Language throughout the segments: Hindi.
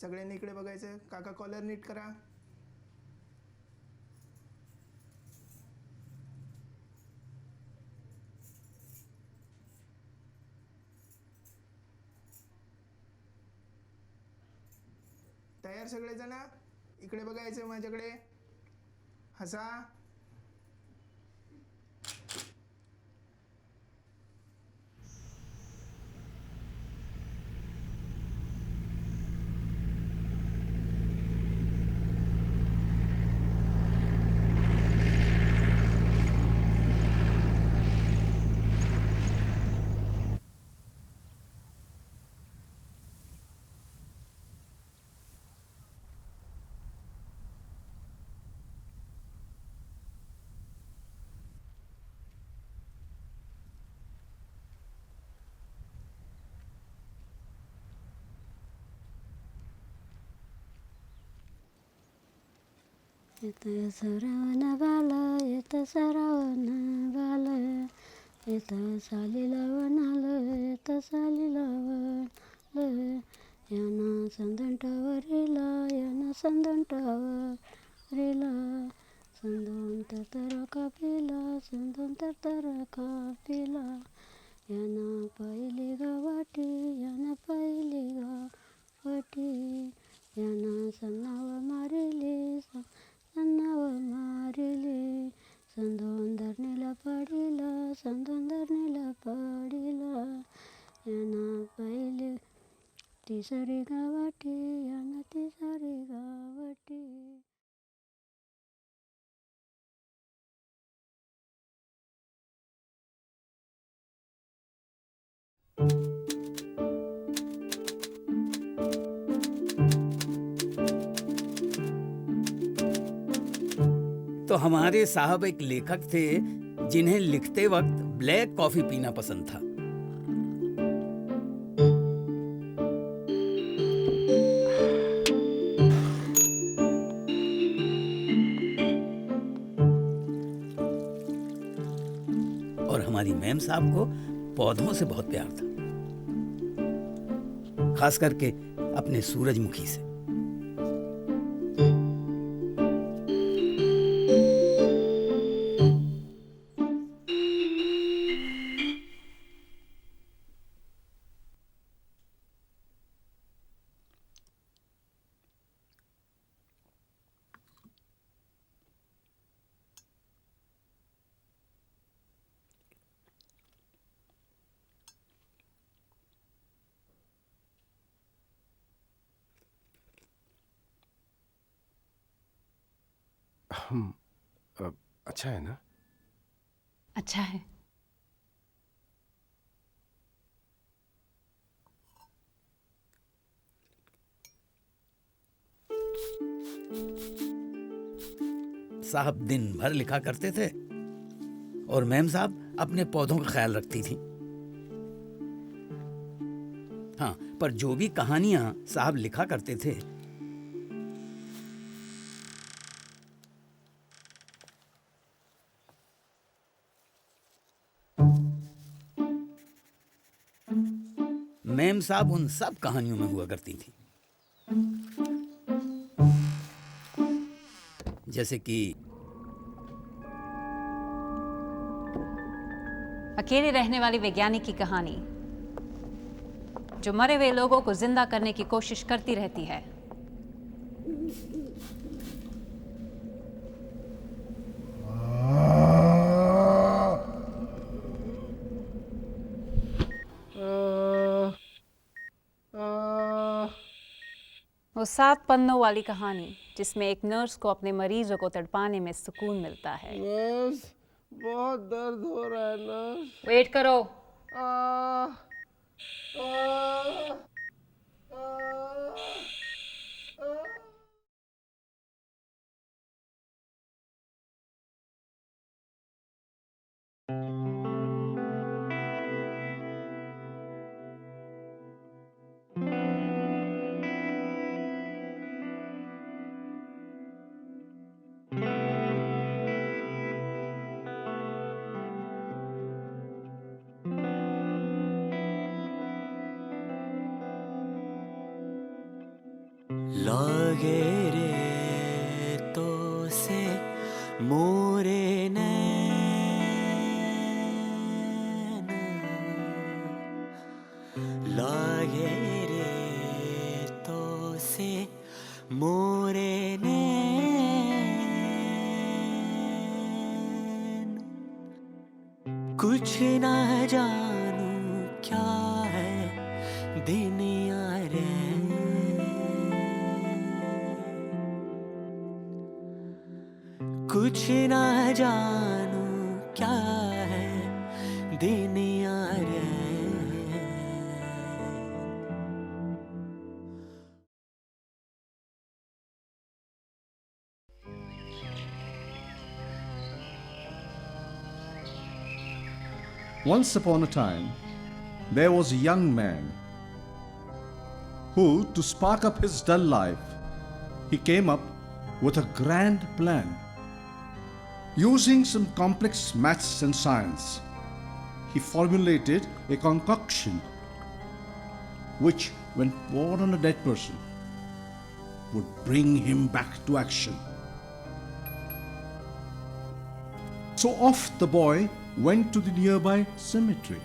सगळ्यांनी इकडे बघायचं. काका कॉलर नीट करा. तयार सगळेजण? इकडे बघायचं माझ्याकडे. हसा. येतं सरावण बालं, येतं सरावण बालं, येतं साली लावण आलं, येतं साली लावण. यानं संदंटावरीला, यानं संदंटावरीला, संदून तर कापिला, संदून तर कापिला. यानं पाहिली गावाटी, यानं पाहिली गावाटी, यानं सन्नाव मारिली, सन्नाव मारिली. संदून धरणीला पाडीला, संदून धरणीला पाडीला. यानं पाहिली तिसरी गावाटी, यानं तिसरी गावाटी. तो हमारे साहब एक लेखक थे जिन्हें लिखते वक्त ब्लैक कॉफी पीना पसंद था। और हमारी मैम साहब को पौधों से बहुत प्यार था, खास करके अपने सूरजमुखी से। अच्छा है ना? अच्छा है। साहब दिन भर लिखा करते थे और मैम साहब अपने पौधों का ख्याल रखती थी। हाँ, पर जो भी कहानियां साहब लिखा करते थे मैम साहब उन सब कहानियों में हुआ करती थी। जैसे कि अकेले रहने वाली वैज्ञानिक की कहानी, जो मरे हुए लोगों को जिंदा करने की कोशिश करती रहती है। वो 7 पन्नों वाली कहानी जिसमें एक नर्स को अपने मरीजों को तड़पाने में सुकून मिलता है। नर्स, बहुत दर्द हो रहा है नर्स। वेट करो। आ, आ, आ, आ। लागे रे तो से मोरे नैन, लागे रे तो से मोरे नैन, कुछ ना जानू क्या है दुनिया रे, कुछ ना जानू क्या है दुनिया रे। Once upon a time, there was a young man who, to spark up his dull life, he came up with a grand plan. Using some complex maths and science, he formulated a concoction which, when poured on a dead person, would bring him back to action. So off the boy went to the nearby cemetery.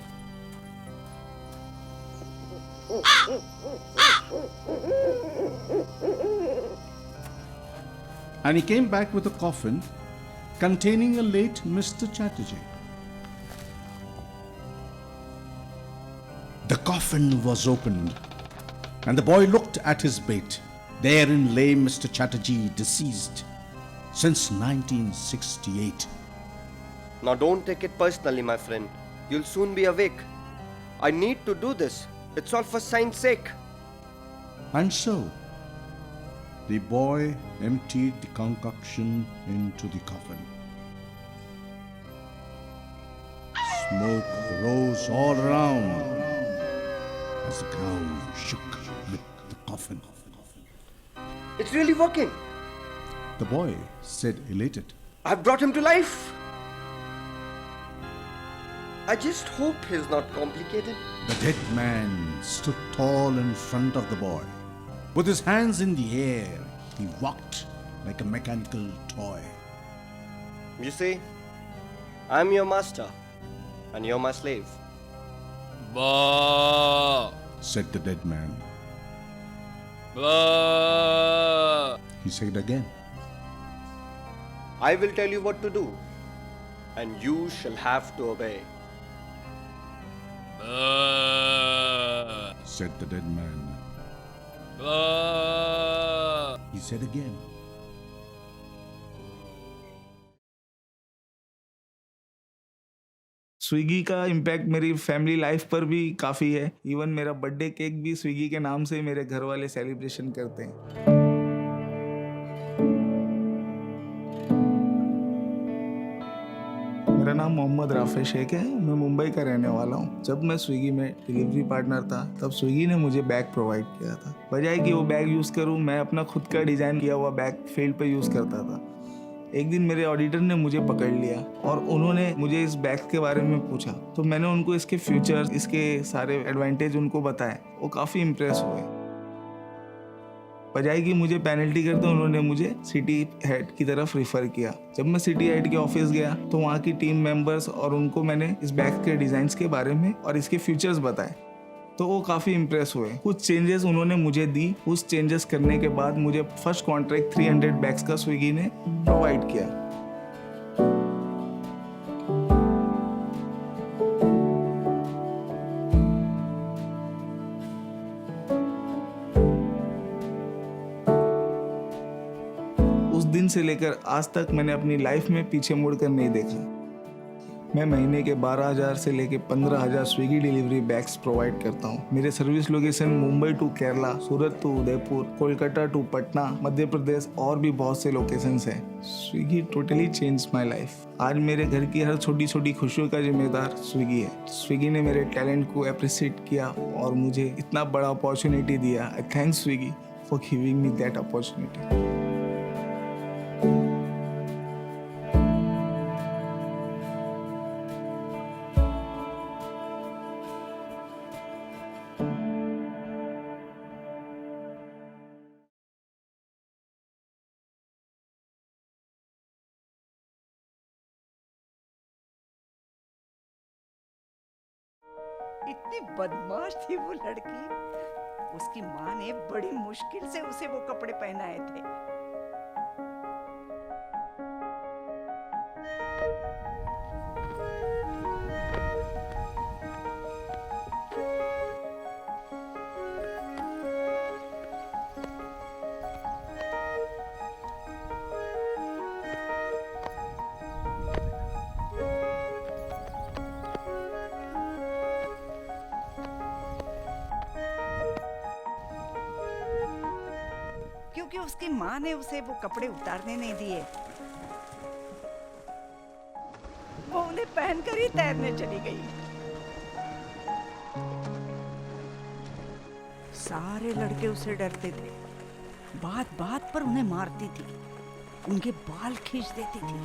And he came back with a coffin containing a late Mr. Chatterjee. The coffin was opened, and the boy looked at his bait. Therein lay Mr. Chatterjee, deceased since 1968. Now don't take it personally, my friend. You'll soon be awake. I need to do this. It's all for science sake. And so, the boy emptied the concoction into the coffin. Smoke rose all around as the ground shook with the coffin. It's really working. The boy said, elated, I've brought him to life. I just hope he's not complicated. The dead man stood tall in front of the boy. With his hands in the air, he walked like a mechanical toy. You see, I'm your master and you're my slave. Bah! Said the dead man. Bah! He said again. I will tell you what to do and you shall have to obey. Bah! Said the dead man. Bah! He said again. Swiggy का इम्पैक्ट मेरी फैमिली लाइफ पर भी काफ़ी है। इवन मेरा बर्थडे केक भी स्विगी के नाम से मेरे घर वाले सेलिब्रेशन करते हैं। मेरा नाम मोहम्मद राफे शेख है, मैं मुंबई का रहने वाला हूँ। जब मैं स्विगी में डिलीवरी पार्टनर था तब स्विगी ने मुझे बैग प्रोवाइड किया था। बजाय कि वो बैग यूज़ करूँ, मैं अपना खुद का डिज़ाइन किया हुआ बैग फील्ड पे यूज़ करता था। एक दिन मेरे ऑडिटर ने मुझे पकड़ लिया और उन्होंने मुझे इस बैग के बारे में पूछा, तो मैंने उनको इसके फीचर्स, इसके सारे एडवांटेज उनको बताए। वो काफ़ी इम्प्रेस हुए। बजाय कि मुझे पेनल्टी कर दो, उन्होंने मुझे सिटी हेड की तरफ रिफ़र किया। जब मैं सिटी हेड के ऑफिस गया तो वहाँ की टीम मेंबर्स और उनको मैंने इस बैग के डिज़ाइंस के बारे में और इसके फीचर्स बताए, तो वो काफ़ी इम्प्रेस हुए। कुछ चेंजेस उन्होंने मुझे दी। उस चेंजेस करने के बाद मुझे फर्स्ट कॉन्ट्रैक्ट 300 बैग्स का स्विगी ने प्रोवाइड किया। उस दिन से लेकर आज तक मैंने अपनी लाइफ में पीछे मुड़कर नहीं देखा। मैं महीने के 12,000 से लेके 15,000 स्विगी डिलीवरी बैग्स प्रोवाइड करता हूँ। मेरे service location Mumbai to Kerala, Surat to Udaipur, Kolkata to Patna, Madhya Pradesh और भी बहुत से लोकेशंस हैं। Swiggy totally change my life. आज मेरे घर की हर छोटी छोटी खुशियों का जिम्मेदार स्विगी है। स्विगी ने मेरे टैलेंट को अप्रिशिएट किया और मुझे इतना बड़ा अपॉर्चुनिटी दिया। I thanks Swiggy for giving me that opportunity. इतनी बदमाश थी वो लड़की। उसकी माँ ने बड़ी मुश्किल से उसे वो कपड़े पहनाए थे। क्योंकि उसकी माँ ने उसे वो कपड़े उतारने नहीं दिए। वो उन्हें पहनकर ही तैरने चली गई। सारे लड़के उसे डरते थे, बात बात पर उन्हें मारती थी, उनके बाल खींच देती थी।